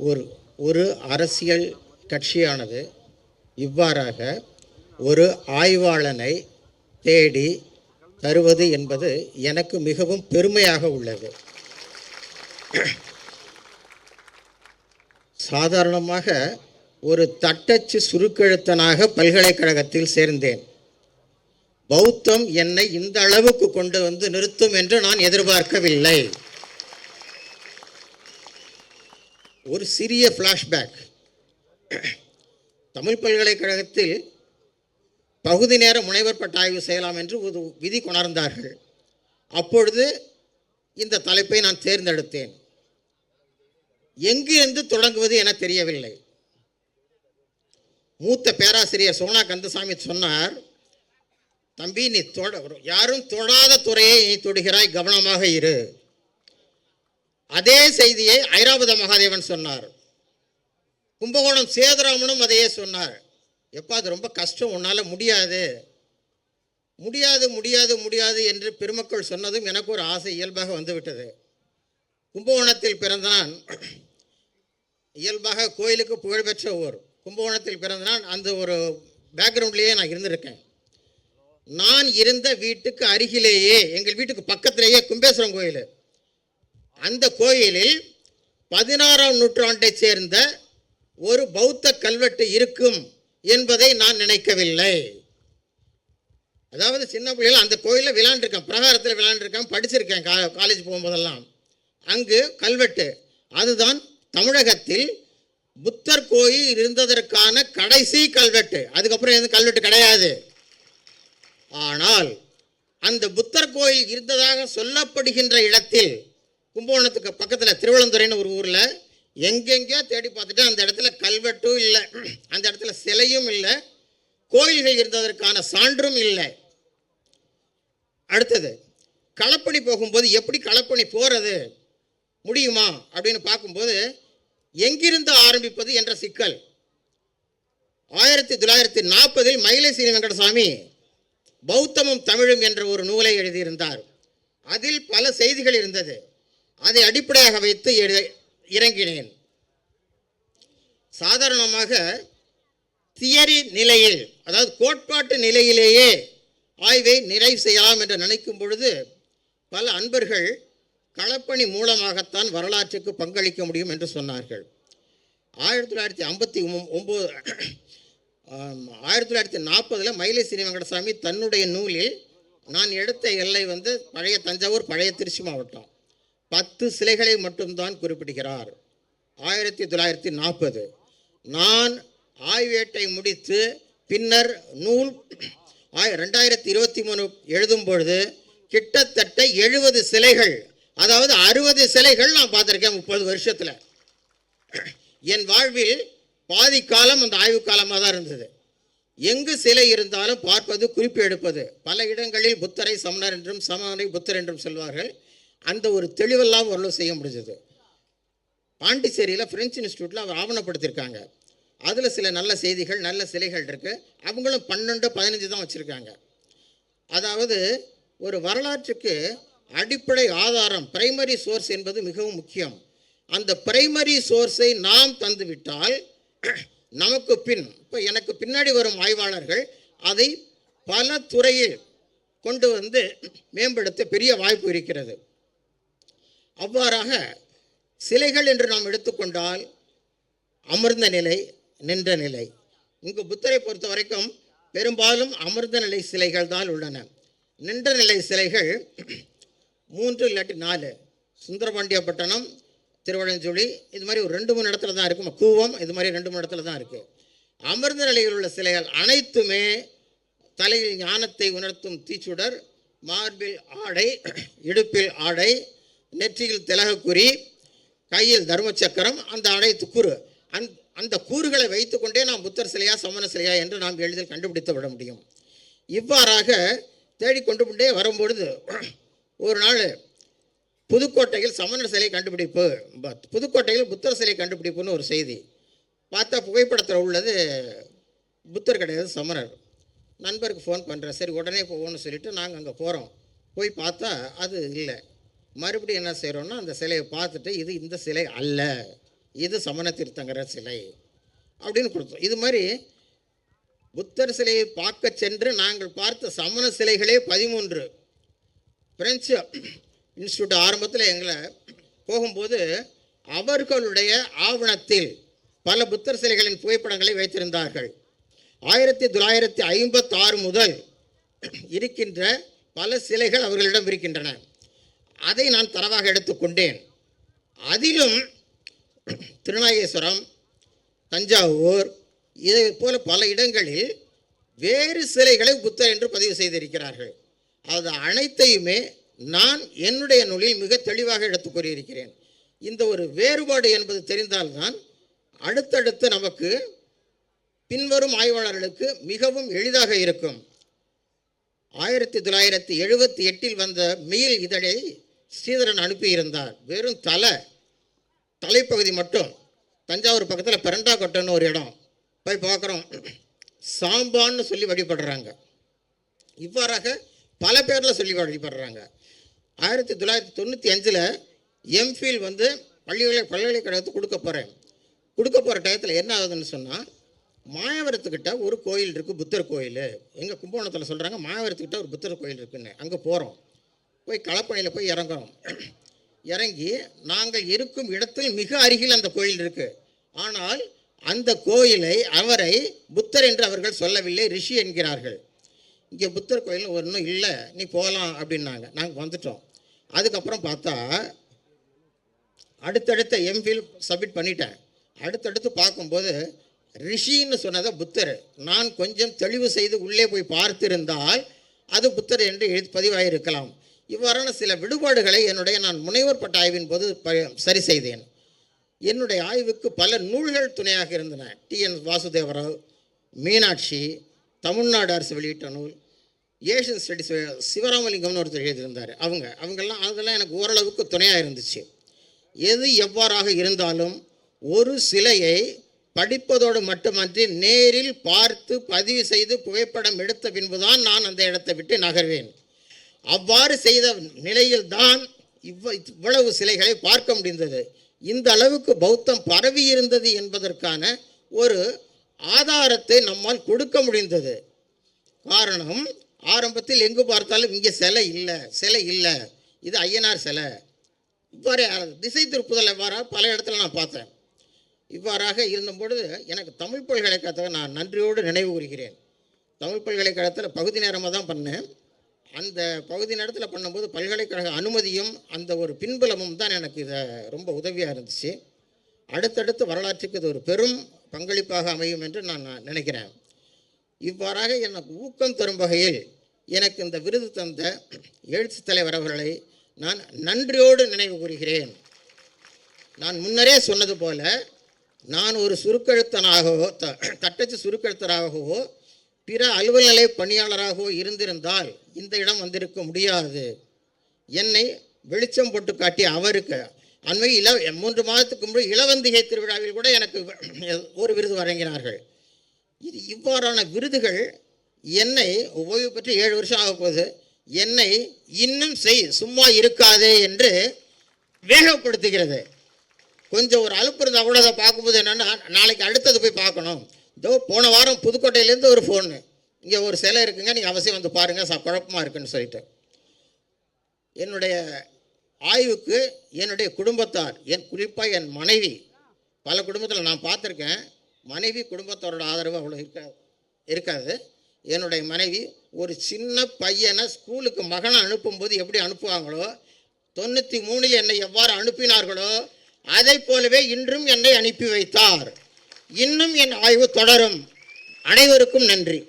ஒரு ஒரு அரசியல் கட்சியானது இவ்வாறாக ஒரு ஆய்வாளனை தேடி தருவது என்பது எனக்கு மிகவும் பெருமையாக உள்ளது. சாதாரணமாக ஒரு தட்டச்சு சுருக்கெழுத்தனாக பல்கலைக்கழகத்தில் சேர்ந்தேன். பௌத்தம் என்னை இந்த அளவுக்கு கொண்டு வந்து நிறுத்தும் என்று நான் எதிர்பார்க்கவில்லை. ஒரு சிறிய ஃப்ளாஷ்பேக். தமிழ் பல்கலைக்கழகத்தில் பகுதி நேர முனைவர் பட்ட ஆய்வு செய்யலாம் என்று ஒரு விதி கொணர்ந்தார்கள். அப்பொழுது இந்த தலைப்பை நான் தேர்ந்தெடுத்தேன். எங்கிருந்து தொடங்குவது என தெரியவில்லை. மூத்த பேராசிரியர் சோனா கந்தசாமி சொன்னார், தம்பி நீ யாரும் தொடாத துறையை நீ தொடுகிறாய், கவனமாக இரு. அதே செய்தியை ஐராவத மகாதேவன் சொன்னார். கும்பகோணம் சேதுராமனும் அதையே சொன்னார். எப்போ அது ரொம்ப கஷ்டம், உன்னால் முடியாது முடியாது முடியாது முடியாது என்று பெருமக்கள் சொன்னதும் எனக்கு ஒரு ஆசை இயல்பாக வந்துவிட்டது. கும்பகோணத்தில் பிறந்த நான், இயல்பாக கோயிலுக்கு புகழ்பெற்ற ஊர் கும்பகோணத்தில் பிறந்த நான், அந்த ஒரு பேக்ரவுண்ட்லேயே நான் இருந்திருக்கேன். நான் இருந்த வீட்டுக்கு அருகிலேயே, எங்கள் வீட்டுக்கு பக்கத்திலேயே கும்பேஸ்வரம் கோயில். அந்த கோயிலில் 16ஆம் நூற்றாண்டை சேர்ந்த ஒரு பௌத்த கல்வெட்டு இருக்கும் என்பதை நான் நினைக்கவில்லை. அதாவது சின்ன பிள்ளைகள் அந்த கோயிலில் விளையாண்டுருக்கேன், பிரகாரத்தில் விளையாண்டுருக்கேன், படிச்சிருக்கேன் காலேஜ் போகும்போதெல்லாம். அங்கு கல்வெட்டு, அதுதான் தமிழகத்தில் புத்தர் கோயில் இருந்ததற்கான கடைசி கல்வெட்டு. அதுக்கப்புறம் எதுவும் கல்வெட்டு கிடையாது. ஆனால் அந்த புத்தர் கோயில் இருந்ததாக சொல்லப்படுகின்ற இடத்தில், கும்பகோணத்துக்கு பக்கத்தில் திருவள்ளந்துறைன்னு ஒரு ஊரில், எங்கெங்கேயோ தேடி பார்த்துட்டு அந்த இடத்துல கல்வெட்டும் இல்லை, அந்த இடத்துல சிலையும் இல்லை, கோயில்கள் இருந்ததற்கான சான்றும் இல்லை. அடுத்தது, களப்பணி போகும்போது எப்படி களப்பணி போகிறது முடியுமா அப்படின்னு பார்க்கும்போது எங்கிருந்து ஆரம்பிப்பது என்ற சிக்கல். 1940 மயிலை சீனி வெங்கடசாமி பௌத்தமும் தமிழும் என்ற ஒரு நூலை எழுதியிருந்தார். அதில் பல செய்திகள் இருந்தது. அதை அடிப்படையாக வைத்து இறங்கினேன். சாதாரணமாக தியரி நிலையில், அதாவது கோட்பாட்டு நிலையிலேயே ஆய்வை நிறைவு செய்யலாம் என்று நினைக்கும் பொழுது பல அன்பர்கள் களப்பணி மூலமாகத்தான் வரலாற்றுக்கு பங்களிக்க முடியும் என்று சொன்னார்கள். 1940 மயிலை சீனி வெங்கடசாமி தன்னுடைய நூலில், நான் எடுத்த எல்லை பழைய தஞ்சாவூர், பழைய திருச்சி மாவட்டம், 10 சிலைகளை மட்டும்தான் குறிப்பிடுகிறார். 1940 நான் ஆய்வேட்டை முடித்து பின்னர் நூல் 2023 எழுதும் பொழுது கிட்டத்தட்ட 70 சிலைகள், அதாவது 60 சிலைகள் நான் பார்த்துருக்கேன் 30 வருஷத்தில். என் வாழ்வில் பாதி காலம் அந்த ஆய்வு காலமாக தான் இருந்தது. எங்கு சிலை இருந்தாலும் பார்ப்பது, குறிப்பு எடுப்பது. பல இடங்களில் புத்தரை சமணர் என்றும் சமணரை புத்தர் என்றும் சொல்வார்கள். அந்த ஒரு தெளிவெல்லாம் ஓரளவு செய்ய முடிஞ்சது. பாண்டிச்சேரியில் ஃப்ரெஞ்சு இன்ஸ்டியூட்டில் அவர் ஆவணப்படுத்தியிருக்காங்க. அதில் சில நல்ல செய்திகள், நல்ல சிலைகள் இருக்குது. அவங்களும் 12-15 தான் வச்சுருக்காங்க. அதாவது ஒரு வரலாற்றுக்கு அடிப்படை ஆதாரம், பிரைமரி சோர்ஸ் என்பது மிகவும் முக்கியம். அந்த பிரைமரி சோர்ஸை நாம் தந்துவிட்டால் நமக்கு இப்போ எனக்கு பின்னாடி வரும் ஆய்வாளர்கள் அதை பல துறையில் கொண்டு மேம்படுத்த பெரிய வாய்ப்பு இருக்கிறது. அவ்வாறாக சிலைகள் என்று நாம் எடுத்துக்கொண்டால் அமர்ந்த நிலை, நின்ற நிலை. இங்கு புத்தரை பொறுத்த வரைக்கும் பெரும்பாலும் அமர்ந்த நிலை சிலைகள் தான் உள்ளன. நின்ற நிலை சிலைகள் 3 இல்லாட்டி 4, சுந்தரபாண்டியப்பட்டினம், திருவழஞ்சொலி, இது மாதிரி ஒரு 2-3 இடத்துல தான் இருக்கும். கூவம், இது மாதிரி 2-3 இடத்துல தான் இருக்குது. அமர்ந்த நிலையில் உள்ள சிலைகள் அனைத்துமே தலையில் ஞானத்தை உணர்த்தும் தீச்சுடர், மார்பில் ஆடை, இடுப்பில் ஆடை, நெற்றியில் திலகக்குறி, கையில் தர்மச்சக்கரம், அந்த ஆடை துக்குறு. அந்த கூறுகளை வைத்துக்கொண்டே நாம் புத்தர் சிலையா சமண சிலையா என்று நாம் எளிதில் கண்டுபிடித்து விட முடியும். இவ்வாறாக தேடிக்கொண்டு கொண்டே வரும்பொழுது ஒரு நாள் புதுக்கோட்டையில் சமணர் சிலை கண்டுபிடிப்பு, புதுக்கோட்டையில் புத்தர் சிலை கண்டுபிடிப்புன்னு ஒரு செய்தி பார்த்தா, புகைப்படத்தில் உள்ளது புத்தர் கிடையாது, சமணர். நண்பருக்கு ஃபோன் பண்ணுறேன், சரி உடனே போவோன்னு சொல்லிவிட்டு நாங்கள் அங்கே போகிறோம். போய் பார்த்தா அது இல்லை. மறுபடியும் என்ன செய்கிறோன்னா, அந்த சிலையை பார்த்துட்டு இது இந்த சிலை அல்ல, இது சமண தீர்த்தங்கரர் சிலை அப்படின்னு கொடுத்தோம். இது மாதிரி புத்தர் சிலையை பார்க்க சென்று நாங்கள் பார்த்த சமண சிலைகளே 13. பிரெஞ்சு இன்ஸ்டியூட் ஆரம்பத்தில் எங்களை போகும்போது அவர்களுடைய ஆவணத்தில் பல புத்தர் சிலைகளின் புகைப்படங்களை வைத்திருந்தார்கள். 1956 முதல் இருக்கின்ற பல சிலைகள் அவர்களிடம் இருக்கின்றன. அதை நான் தரவாக எடுத்துக்கொண்டேன். அதிலும் திருநாகேஸ்வரம், தஞ்சாவூர் இதை போல பல இடங்களில் வேறு சிலைகளை புத்தர் என்று பதிவு செய்திருக்கிறார்கள். அது அனைத்தையுமே நான் என்னுடைய நூலில் மிக தெளிவாக எடுத்து கூறியிருக்கிறேன். இந்த ஒரு வேறுபாடு என்பது தெரிந்தால்தான் அடுத்தடுத்து நமக்கு பின்வரும் ஆய்வாளர்களுக்கு மிகவும் எளிதாக இருக்கும். 1978 வந்த மெயில் இதழை ஸ்ரீதரன் அனுப்பியிருந்தார். வெறும் தலைப்பகுதி மட்டும். தஞ்சாவூர் பக்கத்தில் பெரண்டாக்கோட்டைன்னு ஒரு இடம் போய் பார்க்குறோம். சாம்பான்னு சொல்லி வழிபடுறாங்க. இவ்வாறாக பல பேரில் சொல்லி வழிபடுறாங்க. 1995 எம்ஃபில் வந்து பல்கலைக்கழகத்துக்கு கொடுக்க போகிற டயத்தில் என்ன ஆகுதுன்னு சொன்னால், மாயவரத்துக்கிட்ட ஒரு கோயில் இருக்குது, புத்தர் கோயில். எங்கள் கும்பகோணத்தில் சொல்கிறாங்க மாயவரத்துக்கிட்ட ஒரு புத்தர் கோயில் இருக்குன்னு. அங்கே போகிறோம். போய் களப்பணியில் போய் இறங்குறோம். இறங்கி நாங்கள் இருக்கும் இடத்தில் மிக அருகில் அந்த கோயில் இருக்குது. ஆனால் அந்த கோயிலை அவரை புத்தர் என்று அவர்கள் சொல்லவில்லை, ரிஷி என்கிறார்கள். இங்கே புத்தர் கோயில் ஒன்றும் இல்லை, நீ போகலாம் அப்படின்னாங்க. நாங்கள் வந்துட்டோம். அதுக்கப்புறம் பார்த்தா அடுத்தடுத்த எம்ஃபில் சப்மிட் பண்ணிட்டேன். அடுத்தடுத்து பார்க்கும்போது ரிஷின்னு சொன்னதை புத்தர். நான் கொஞ்சம் தெளிவு செய்து உள்ளே போய் பார்த்திருந்தால் அது புத்தர் என்று பதிவாயிருக்கலாம். இவ்வாறான சில விடுபாடுகளை நான் முனைவர் பட்ட ஆய்வின் போது சரி செய்தேன். என்னுடைய ஆய்வுக்கு பல நூல்கள் துணையாக இருந்தன. TN வாசுதேவராவ், மீனாட்சி, தமிழ்நாடு அரசு வெளியிட்ட நூல், ஏஷியன் ஸ்டடிஸ் சிவராமலிங்கம்னு ஒருத்தர் எழுதியிருந்தார். அதெல்லாம் எனக்கு ஓரளவுக்கு துணையாக இருந்துச்சு. எது எவ்வாறாக இருந்தாலும் ஒரு சிலையை படிப்பதோடு மட்டுமன்றி நேரில் பார்த்து பதிவு செய்து புகைப்படம் எடுத்த பின்புதான் நான் அந்த இடத்தை விட்டு நகர்வேன். அவ்வாறு செய்த நிலையில்தான் இவ்வளவு சிலைகளை பார்க்க முடிந்தது. இந்த அளவுக்கு பௌத்தம் பரவி இருந்தது என்பதற்கான ஒரு ஆதாரத்தை நம்மால் கொடுக்க முடிந்தது. காரணம், ஆரம்பத்தில் எங்கு பார்த்தாலும் இங்கே சிலை இல்லை, இது ஐயனார் சிலை, இவ்வாறு திசை திருப்புதல் எவ்வாறாக பல இடத்துல நான் பார்த்தேன். இவ்வாறாக இருந்தபொழுது எனக்கு தமிழ் பல்கலைக்கழகத்தை நான் நன்றியோடு நினைவு கூறுகிறேன். தமிழ் பல்கலைக்கழகத்தில் பகுதி நேரமாக தான் பண்ணேன். அந்த பகுதி நேரத்தில் பண்ணும்போது பல்கலைக்கழக அனுமதியும் அந்த ஒரு பின்புலமும் தான் எனக்கு இதை ரொம்ப உதவியாக இருந்துச்சு. அடுத்தடுத்து வரலாற்றுக்கு இது ஒரு பெரும் பங்களிப்பாக அமையும் என்று நான் நினைக்கிறேன். இவ்வாறாக எனக்கு ஊக்கம் தரும் வகையில் எனக்கு இந்த விருது தந்த எழுச்சி தலைவர் அவர்களை நான் நன்றியோடு நினைவு கூறுகிறேன். நான் முன்னரே சொன்னது போல நான் ஒரு சுருக்கெழுத்தனாகவோ தட்டச்சு சுருக்கெழுத்தராகவோ பிற அலுவல்நிலை பணியாளராகவோ இருந்திருந்தால் இந்த இடம் வந்திருக்க முடியாது. என்னை வெளிச்சம் போட்டு காட்டிய அவருக்கு அண்மையில் 3 மாதத்துக்கு முன்பு இளவந்திகை திருவிழாவில் கூட எனக்கு ஒரு விருது வழங்கினார்கள். இவ்வாறான விருதுகள் என்னை ஓய்வு பெற்று 7 வருஷம் ஆக போகுது, என்னை இன்னும் சும்மா இருக்காதே என்று வேகப்படுத்துகிறது. கொஞ்சம் ஒரு அலுப்பு இருந்தால் கூட அதை பார்க்கும்போது என்னென்னா, நாளைக்கு அடுத்தது போய் பார்க்கணும். இதோ போன வாரம் புதுக்கோட்டையிலேருந்து ஒரு ஃபோனு, இங்கே ஒரு சிலை இருக்குங்க, நீங்கள் அவசியம் வந்து பாருங்கள், குழப்பமாக இருக்குன்னு சொல்லிட்டு. என்னுடைய ஆய்வுக்கு என்னுடைய குடும்பத்தார், குறிப்பாக என் மனைவி, பல குடும்பத்தில் நான் பார்த்துருக்கேன், மனைவி குடும்பத்தாரோட ஆதரவு அவ்வளோ இருக்காது. என்னுடைய மனைவி ஒரு சின்ன பையனை ஸ்கூலுக்கு மகனை அனுப்பும்போது எப்படி அனுப்புவாங்களோ, 93 என்னை எவ்வாறு அனுப்பினார்களோ அதை போலவே இன்றும் என்னை அனுப்பி வைத்தார். இன்னும் என் ஆய்வு தொடரும். அனைவருக்கும் நன்றி.